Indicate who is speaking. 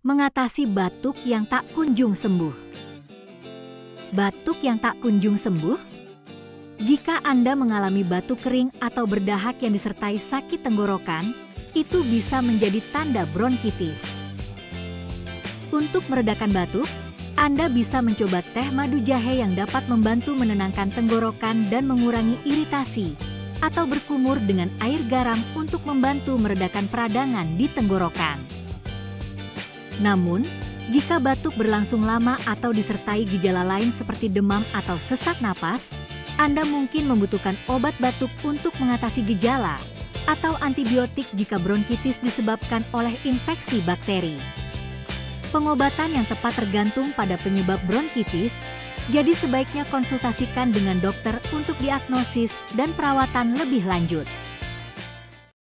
Speaker 1: Mengatasi batuk yang tak kunjung sembuh. Batuk yang tak kunjung sembuh? Jika Anda mengalami batuk kering atau berdahak yang disertai sakit tenggorokan, itu bisa menjadi tanda bronkitis. Untuk meredakan batuk, Anda bisa mencoba teh madu jahe yang dapat membantu menenangkan tenggorokan dan mengurangi iritasi, atau berkumur dengan air garam untuk membantu meredakan peradangan di tenggorokan. Namun, jika batuk berlangsung lama atau disertai gejala lain seperti demam atau sesak napas, Anda mungkin membutuhkan obat batuk untuk mengatasi gejala, atau antibiotik jika bronkitis disebabkan oleh infeksi bakteri. Pengobatan yang tepat tergantung pada penyebab bronkitis, jadi sebaiknya konsultasikan dengan dokter untuk diagnosis dan perawatan lebih lanjut.